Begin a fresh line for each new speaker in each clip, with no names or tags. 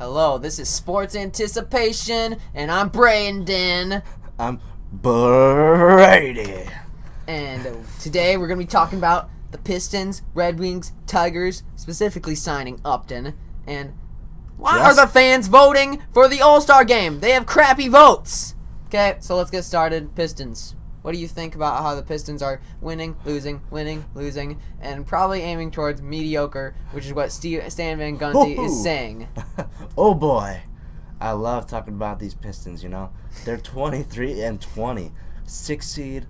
Hello, this is Sports Anticipation, and I'm Brandon.
I'm Brady.
And today we're going to be talking about the Pistons, Red Wings, Tigers, specifically signing Upton. And why are the fans voting for the All-Star game? They have crappy votes. Okay, so let's get started. Pistons. What do you think about how the Pistons are winning, losing, and probably aiming towards mediocre, which is what Stan Van Gundy is saying?
Oh boy, I love talking about these Pistons. They're 23-20, 6 seed.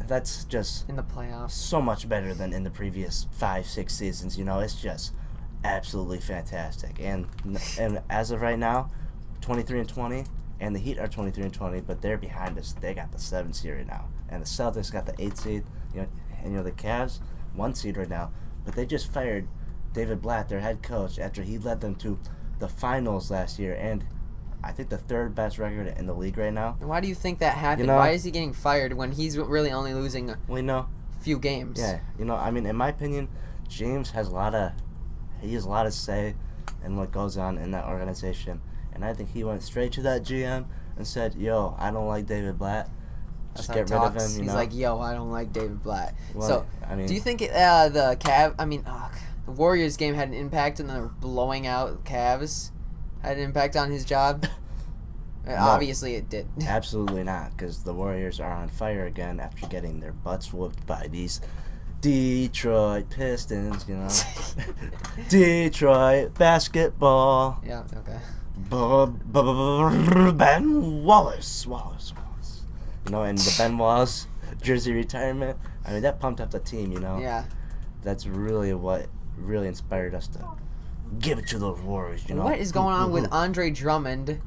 That's just
In the playoffs.
so much better than in the previous 5-6 seasons. It's just absolutely fantastic. And as of right now, 23-20. And the Heat are 23-20, but they're behind us. They got the 7 seed right now, and the Celtics got the 8 seed. And the Cavs 1 seed right now, but they just fired David Blatt, their head coach, after he led them to the finals last year, and I think the 3rd best record in the league right now.
And why do you think that happened? Why is he getting fired when he's really only losing a few games?
Yeah, in my opinion, James has a lot of say in what goes on in that organization. And I think he went straight to that GM and said, "Yo, I don't like David Blatt. Just get rid of him."
He's like, "Yo, I don't like David Blatt."
Well,
do you think the Warriors game had an impact on the blowing out Cavs? Had an impact on his job?
No,
obviously, it did.
Absolutely not, because the Warriors are on fire again after getting their butts whooped by these Detroit Pistons. Detroit basketball.
Yeah. Okay.
Ben Wallace. And the Ben Wallace jersey retirement, that pumped up the team,
Yeah.
That's really what really inspired us to give it to those Warriors,
What is going on with Andre Drummond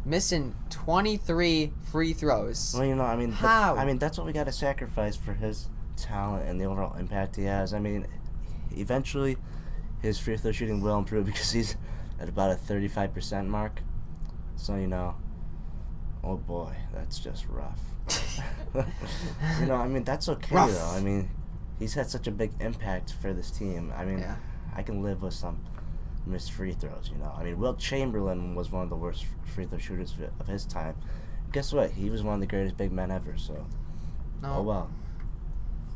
missing 23 free throws?
Well,
how?
That's what we got to sacrifice for his talent and the overall impact he has. Eventually his free throw shooting will improve because he's at about a 35% mark. So, oh boy, that's just rough. That's okay,
rough.
though. He's had such a big impact for this team.
Yeah.
I can live with some missed free throws, Wilt Chamberlain was one of the worst free throw shooters of his time. Guess what? He was one of the greatest big men ever, so.
No.
Oh, well.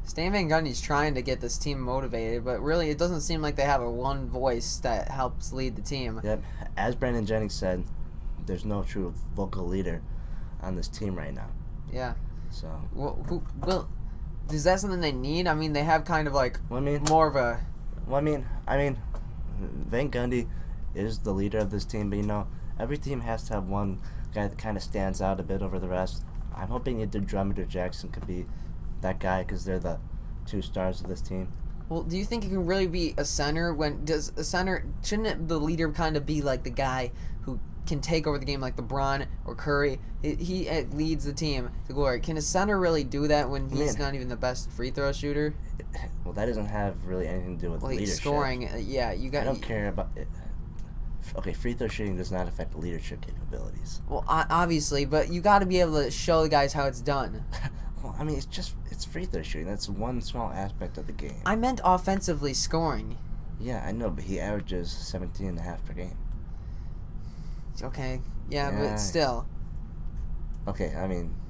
Stan Van Gundy's trying to get this team motivated, but really it doesn't seem like they have a one voice that helps lead the team.
Yep. As Brandon Jennings said, there's no true vocal leader on this team right now.
Yeah.
So.
Well, is that something they need? They have kind of like more of a...
Well, Van Gundy is the leader of this team, but every team has to have one guy that kind of stands out a bit over the rest. I'm hoping either Drummond or Jackson could be that guy because they're the 2 stars of this team.
Well, do you think it can really be a center shouldn't the leader kind of be like the guy who can take over the game like LeBron or Curry? He leads the team to glory. Can a center really do that when he's not even the best free throw shooter?
Well, that doesn't have really anything to do with leadership.
Scoring, yeah, you got.
I don't care about it. Okay, free throw shooting does not affect leadership capabilities.
Well, obviously, but you got to be able to show the guys how it's done.
Well, it's free throw shooting. That's one small aspect of the game.
I meant offensively scoring.
Yeah, I know, but he averages 17.5 per game.
Okay, yeah, but still.
Okay,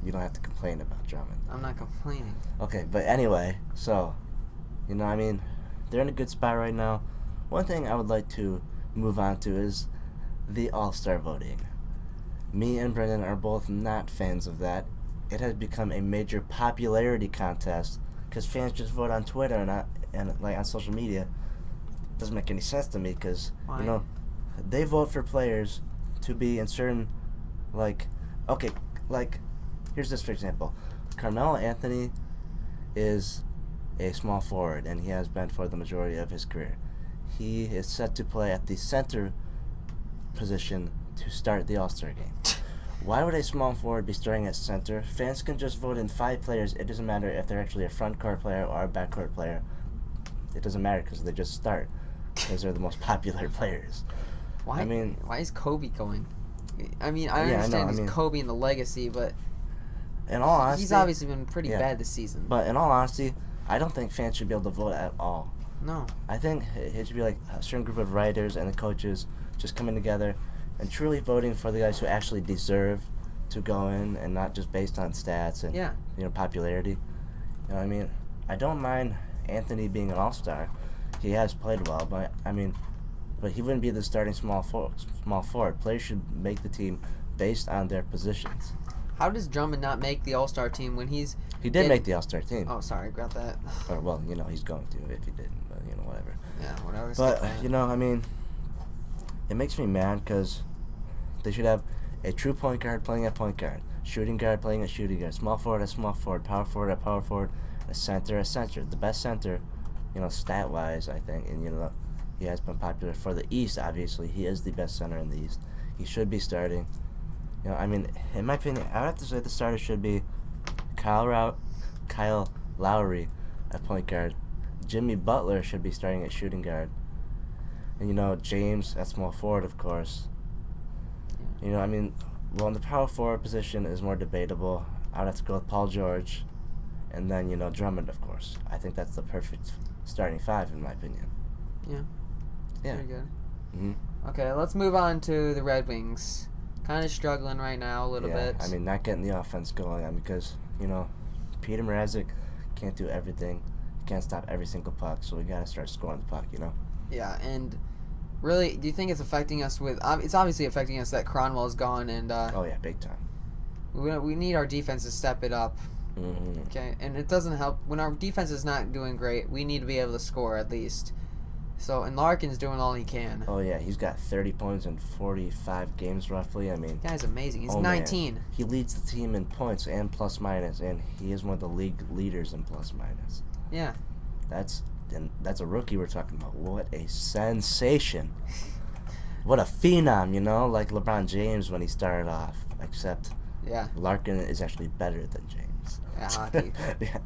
you don't have to complain about Drummond.
I'm not complaining.
Okay, but anyway, so, they're in a good spot right now. One thing I would like to move on to is the All-Star voting. Me and Brendan are both not fans of that. It has become a major popularity contest because fans just vote on Twitter and on social media. It doesn't make any sense to me because they vote for players to be in certain here's this for example. Carmelo Anthony is a small forward and he has been for the majority of his career. He is set to play at the center position to start the All-Star game. Why would a small forward be starting at center? Fans can just vote in 5 players. It doesn't matter if they're actually a front court player or a back court player. It doesn't matter because they just start because they're the most popular players.
Why is Kobe going? I understand he's Kobe and the legacy, but
in all honesty,
he's obviously been pretty bad this season.
But in all honesty, I don't think fans should be able to vote at all.
No.
I think it should be like a certain group of writers and the coaches just coming together and truly voting for the guys who actually deserve to go in, and not just based on stats and
Yeah.
popularity. You know what I mean? I don't mind Anthony being an all-star. He has played well, but he wouldn't be the starting small forward. Players should make the team based on their positions.
How does Drummond not make the All-Star team when he's...
He did make the All-Star team.
Oh, sorry, got that.
Or, well, he's going to if he didn't, but, whatever.
Yeah, whatever.
But, it makes me mad because they should have a true point guard playing at point guard, shooting guard playing at shooting guard, small forward at small forward, power forward at power forward, a center at center. The best center, stat-wise, I think, and, he has been popular for the East, obviously. He is the best center in the East. He should be starting. In my opinion, I would have to say the starter should be Kyle Lowry at point guard. Jimmy Butler should be starting at shooting guard. And, James at small forward, of course. In the power forward position is more debatable. I would have to go with Paul George. And then, Drummond, of course. I think that's the perfect starting five, in my opinion.
Yeah.
Yeah.
Pretty good.
Mm-hmm.
Okay, let's move on to the Red Wings. Kind of struggling right now a little bit.
Not getting the offense going because, Peter Mrazek can't do everything. He can't stop every single puck, so we got to start scoring the puck,
Yeah, and really, do you think it's affecting us with... it's obviously affecting us that Cronwell's gone, and...
oh, yeah, big time.
We need our defense to step it up.
Mm-hmm.
Okay, and it doesn't help. When our defense is not doing great, we need to be able to score at least. So, and Larkin's doing all he can.
Oh, yeah, he's got 30 points in 45 games, roughly.
Guy's amazing. He's 19.
Man. He leads the team in points and plus minus, and he is one of the league leaders in plus minus.
Yeah.
That's a rookie we're talking about. What a sensation. What a phenom, like LeBron James when he started off, except Larkin is actually better than James.
At hockey.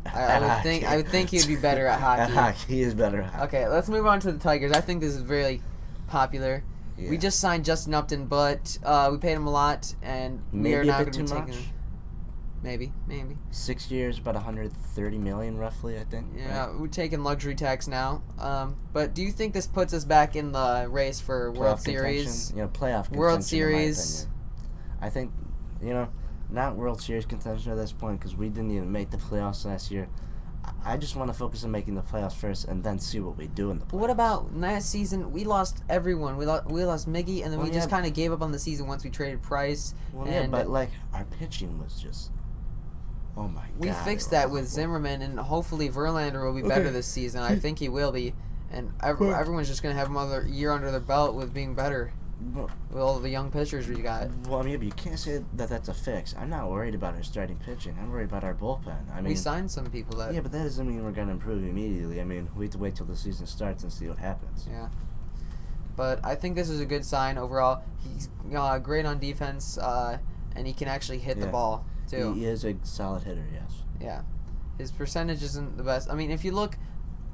I would think he'd be better at hockey.
At hockey, he is better at hockey.
Okay, let's move on to the Tigers. I think this is really popular. Yeah. We just signed Justin Upton, but we paid him a lot, and we are not going to be taking him. Maybe.
6 years, about $130 million, roughly, I think.
Yeah, right? We're taking luxury tax now. But do you think this puts us back in the race for World Series?
Playoff contention.
World Series.
I think, not World Series contention at this point because we didn't even make the playoffs last year. I just want to focus on making the playoffs first and then see what we do in the playoffs.
What about last season? We lost everyone. We lost Miggy, and then we just kind of gave up on the season once we traded Price.
But our pitching was just... Oh my God.
We fixed that with Zimmerman, and hopefully Verlander will be better this season. I think he will be. And everyone's just going to have another year under their belt with being better. With all the young pitchers we got.
Well, but you can't say that that's a fix. I'm not worried about our starting pitching. I'm worried about our bullpen.
We signed some people that...
Yeah, but that doesn't mean we're going to improve immediately. We have to wait till the season starts and see what happens.
Yeah. But I think this is a good sign overall. He's great on defense, and he can actually hit the ball, too.
He is a solid hitter, yes.
Yeah. His percentage isn't the best. If you look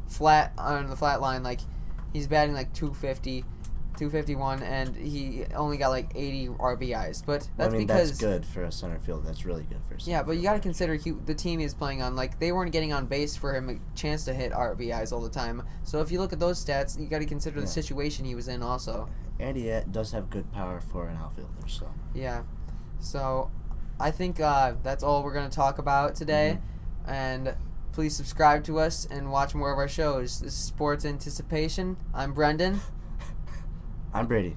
flat on the flat line, he's batting 250... 251, and he only got 80 RBIs. But that's because
that's good for a center field. That's really good for a center
field. But you got to consider the team he's playing on. They weren't getting on base for him a chance to hit RBIs all the time. So if you look at those stats, you got to consider the situation he was in also.
And he does have good power for an outfielder. So
yeah. So I think that's all we're going to talk about today. Mm-hmm. And please subscribe to us and watch more of our shows. This is Sports Anticipation. I'm Brendan.
I'm Brady.